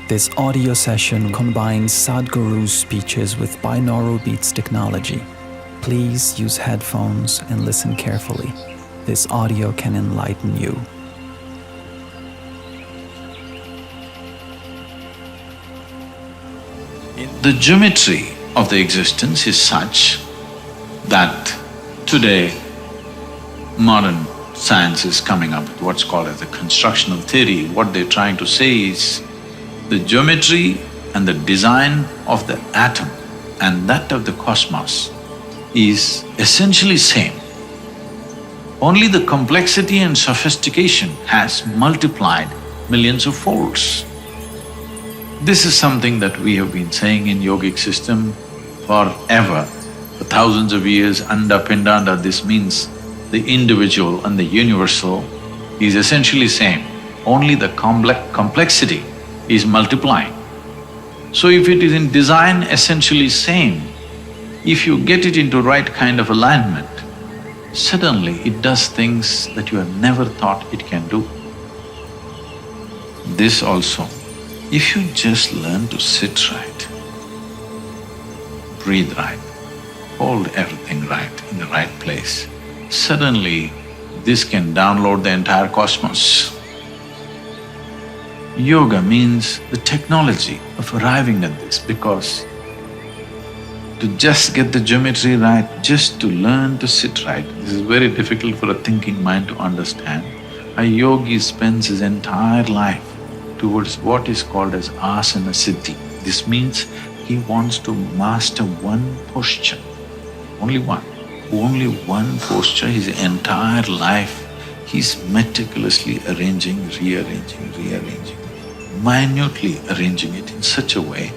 This audio session combines Sadhguru's speeches with binaural beats technology. Please use headphones and listen carefully. This audio can enlighten you. The geometry of the existence is such that today modern science is coming up with what's called as the constructional theory. What they're trying to say is the geometry and the design of the atom and that of the cosmos is essentially same. Only the complexity and sophistication has multiplied millions of folds. This is something that we have been saying in yogic system forever, for thousands of years, anda pindanda. This means the individual and the universal is essentially same, only the complexity is multiplying. So if it is in design essentially same, if you get it into right kind of alignment, suddenly it does things that you have never thought it can do. This also, if you just learn to sit right, breathe right, hold everything right in the right place, suddenly this can download the entire cosmos. Yoga means the technology of arriving at this, because to just get the geometry right, just to learn to sit right, this is very difficult for a thinking mind to understand. A yogi spends his entire life towards what is called as asana siddhi. This means he wants to master one posture, only one posture. His entire life he's meticulously arranging, rearranging, minutely arranging it in such a way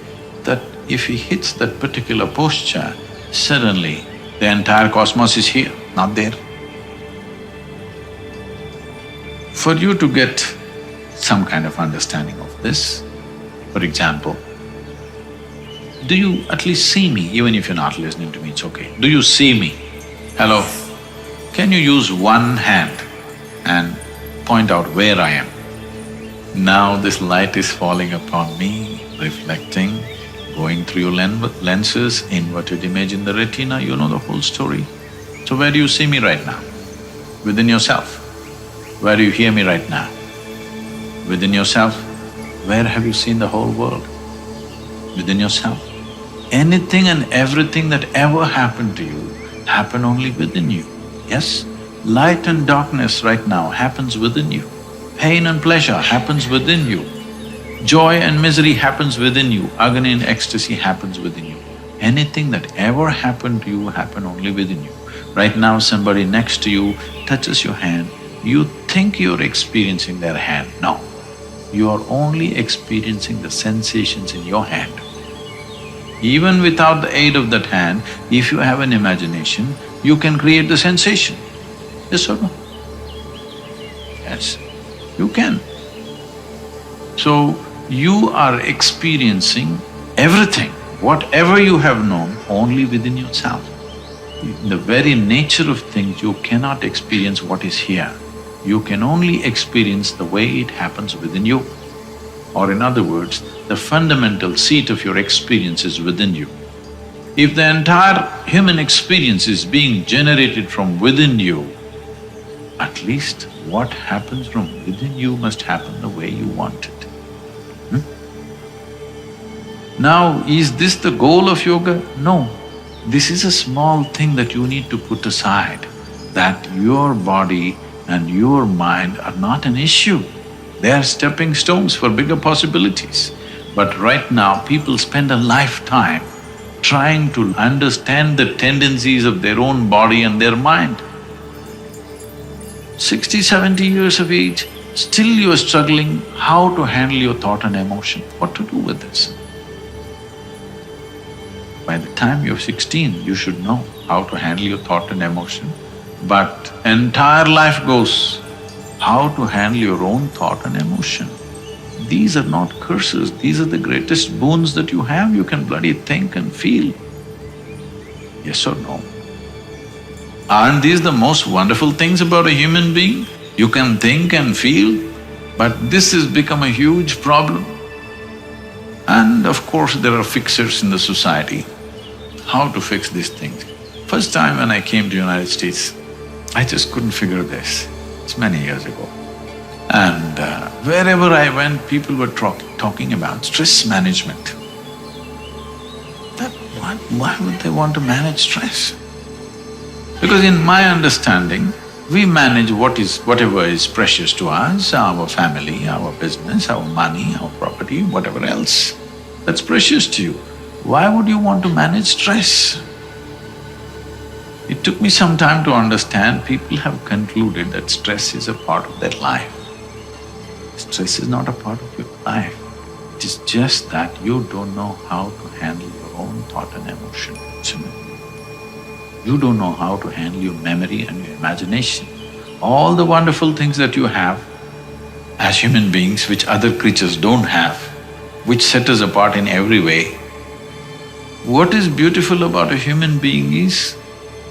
that if he hits that particular posture, suddenly the entire cosmos is here, not there. For you to get some kind of understanding of this, for example, do you at least see me? Even if you're not listening to me, it's okay. Do you see me? Hello? Can you use one hand and point out where I am? Now this light is falling upon me, reflecting, going through your lenses, inverted image in the retina, you know the whole story. So where do you see me right now? Within yourself. Where do you hear me right now? Within yourself. Where have you seen the whole world? Within yourself. Anything and everything that ever happened to you happen only within you, yes? Light and darkness right now happens within you. Pain and pleasure happens within you. Joy and misery happens within you. Agony and ecstasy happens within you. Anything that ever happened to you happen only within you. Right now somebody next to you touches your hand, you think you're experiencing their hand. No, you are only experiencing the sensations in your hand. Even without the aid of that hand, if you have an imagination, you can create the sensation. Yes or no? Yes, you can. So, you are experiencing everything, whatever you have known, only within yourself. In the very nature of things, you cannot experience what is here. You can only experience the way it happens within you. Or in other words, the fundamental seat of your experience is within you. If the entire human experience is being generated from within you, at least what happens from within you must happen the way you want it. Now, is this the goal of yoga? No. This is a small thing that you need to put aside, that your body and your mind are not an issue. They are stepping stones for bigger possibilities. But right now, people spend a lifetime trying to understand the tendencies of their own body and their mind. 60, 70 years of age, still you are struggling how to handle your thought and emotion, what to do with this. By the time you're 16, you should know how to handle your thought and emotion. But entire life goes how to handle your own thought and emotion. These are not curses, these are the greatest boons that you have. You can bloody think and feel. Yes or no? Aren't these the most wonderful things about a human being? You can think and feel, but this has become a huge problem. And of course, there are fixers in the society. How to fix these things? First time when I came to United States, I just couldn't figure this. It's many years ago. And wherever I went, people were talking about stress management. That why would they want to manage stress? Because in my understanding, we manage whatever is precious to us, our family, our business, our money, our property, whatever else that's precious to you. Why would you want to manage stress? It took me some time to understand. People have concluded that stress is a part of their life. Stress is not a part of your life. It is just that you don't know how to handle your own thought and emotion. You don't know how to handle your memory and your imagination. All the wonderful things that you have as human beings, which other creatures don't have, which set us apart in every way. What is beautiful about a human being is,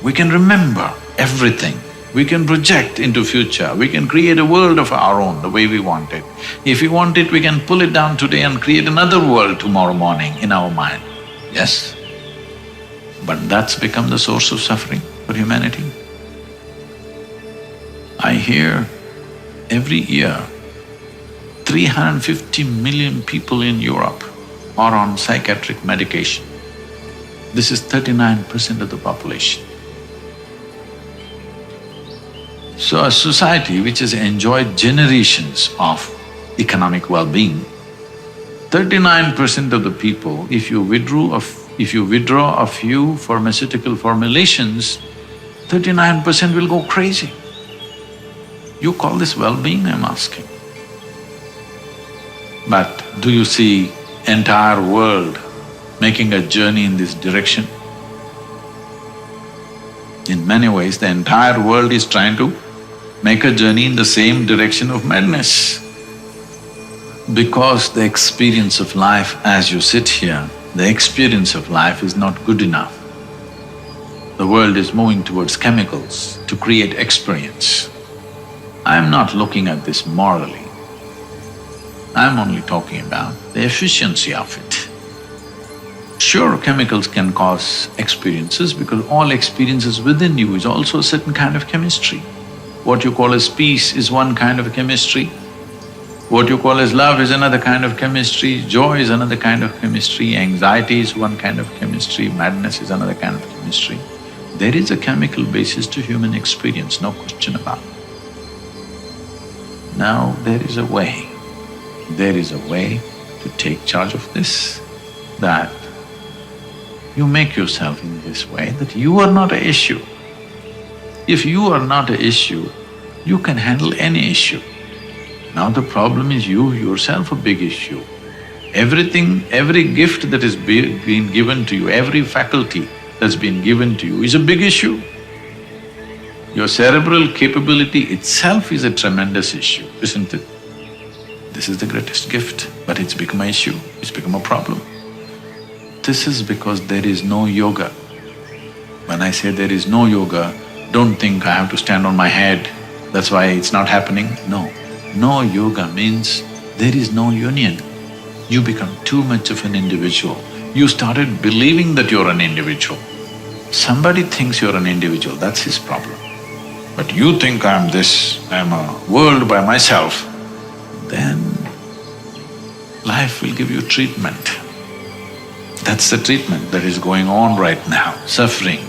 we can remember everything. We can project into future, we can create a world of our own the way we want it. If we want it, we can pull it down today and create another world tomorrow morning in our mind. Yes? But that's become the source of suffering for humanity. I hear every year 350 million people in Europe are on psychiatric medication. This is 39% of the population. So a society which has enjoyed generations of economic well-being, 39% of the people, if you withdraw a few pharmaceutical formulations, 39% will go crazy. You call this well-being, I'm asking. But do you see entire world making a journey in this direction? In many ways, the entire world is trying to make a journey in the same direction of madness. Because the experience of life as you sit here, the experience of life is not good enough. The world is moving towards chemicals to create experience. I'm not looking at this morally. I'm only talking about the efficiency of it. Sure, chemicals can cause experiences because all experiences within you is also a certain kind of chemistry. What you call as peace is one kind of chemistry. What you call as love is another kind of chemistry, joy is another kind of chemistry, anxiety is one kind of chemistry, madness is another kind of chemistry. There is a chemical basis to human experience, no question about it. Now there is a way to take charge of this, that you make yourself in this way that you are not an issue. If you are not an issue, you can handle any issue. Now the problem is you yourself a big issue. Everything, every gift that is been given to you, every faculty that's been given to you is a big issue. Your cerebral capability itself is a tremendous issue, isn't it? This is the greatest gift, but it's become an issue, it's become a problem. This is because there is no yoga. When I say there is no yoga, don't think I have to stand on my head, that's why it's not happening. No. No yoga means there is no union. You become too much of an individual. You started believing that you're an individual. Somebody thinks you're an individual, that's his problem. But you think I'm this, I'm a world by myself, then life will give you treatment. That's the treatment that is going on right now, suffering.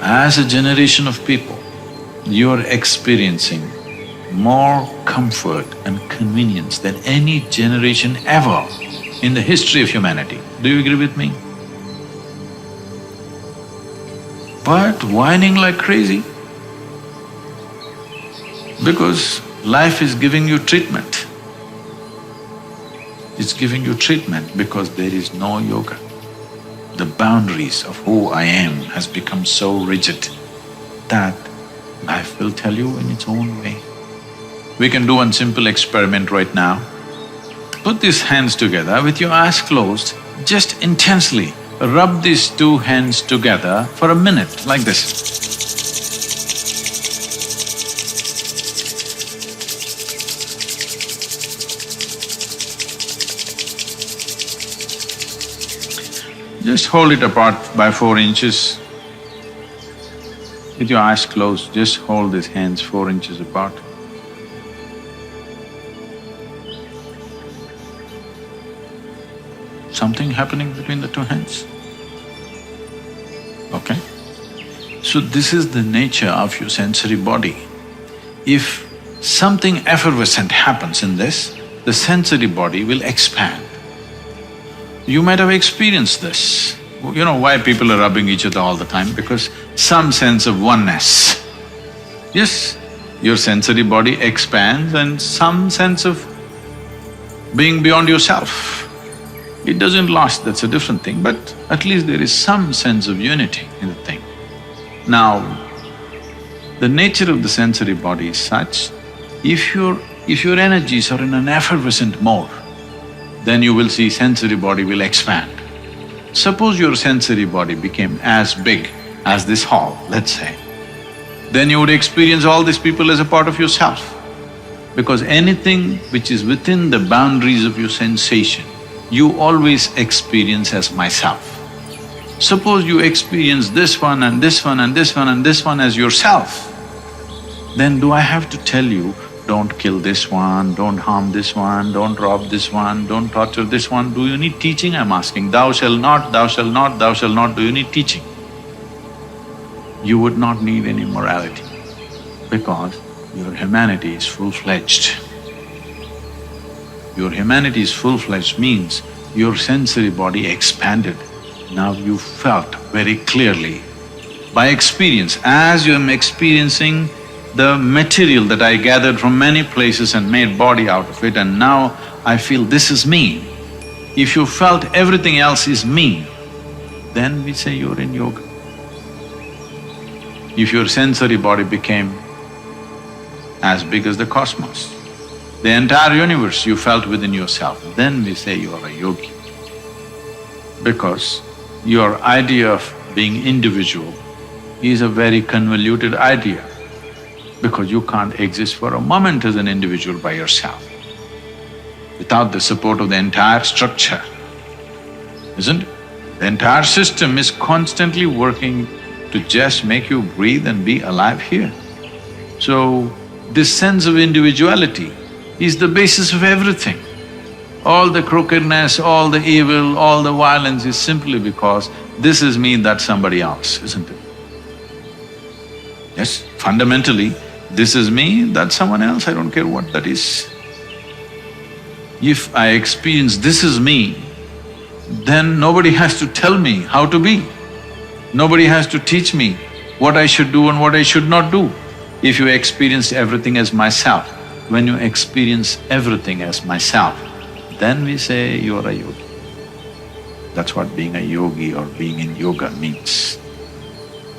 As a generation of people, you're experiencing more comfort and convenience than any generation ever in the history of humanity. Do you agree with me? But whining like crazy because life is giving you treatment. It's giving you treatment because there is no yoga. The boundaries of who I am has become so rigid that life will tell you in its own way. We can do one simple experiment right now. Put these hands together with your eyes closed, just intensely rub these two hands together for a minute, like this. Just hold it apart by 4 inches. With your eyes closed, just hold these hands 4 inches apart. Something happening between the two hands? Okay? So this is the nature of your sensory body. If something effervescent happens in this, the sensory body will expand. You might have experienced this. You know why people are rubbing each other all the time? Because some sense of oneness. Yes, your sensory body expands and some sense of being beyond yourself. It doesn't last, that's a different thing, but at least there is some sense of unity in the thing. Now, the nature of the sensory body is such, if your energies are in an effervescent mode, then you will see sensory body will expand. Suppose your sensory body became as big as this hall, let's say, then you would experience all these people as a part of yourself. Because anything which is within the boundaries of your sensation, you always experience as myself. Suppose you experience this one and this one and this one and this one as yourself, then do I have to tell you, don't kill this one, don't harm this one, don't rob this one, don't torture this one? Do you need teaching? I'm asking, thou shalt not, thou shalt not, thou shalt not, do you need teaching? You would not need any morality because your humanity is full-fledged. Your humanity is full-fledged means your sensory body expanded. Now you felt very clearly by experience, as you am experiencing the material that I gathered from many places and made body out of it, and now I feel this is me. If you felt everything else is me, then we say you're in yoga. If your sensory body became as big as the cosmos, the entire universe you felt within yourself, then we say you are a yogi. Because your idea of being individual is a very convoluted idea, because you can't exist for a moment as an individual by yourself without the support of the entire structure, isn't it? The entire system is constantly working to just make you breathe and be alive here. So, this sense of individuality is the basis of everything. All the crookedness, all the evil, all the violence is simply because this is me, that's somebody else, isn't it? Yes, fundamentally, this is me, that's someone else, I don't care what that is. If I experience this is me, then nobody has to tell me how to be. Nobody has to teach me what I should do and what I should not do. If you experience everything as myself, when you experience everything as myself, then we say you are a yogi. That's what being a yogi or being in yoga means,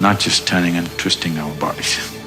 not just turning and twisting our bodies.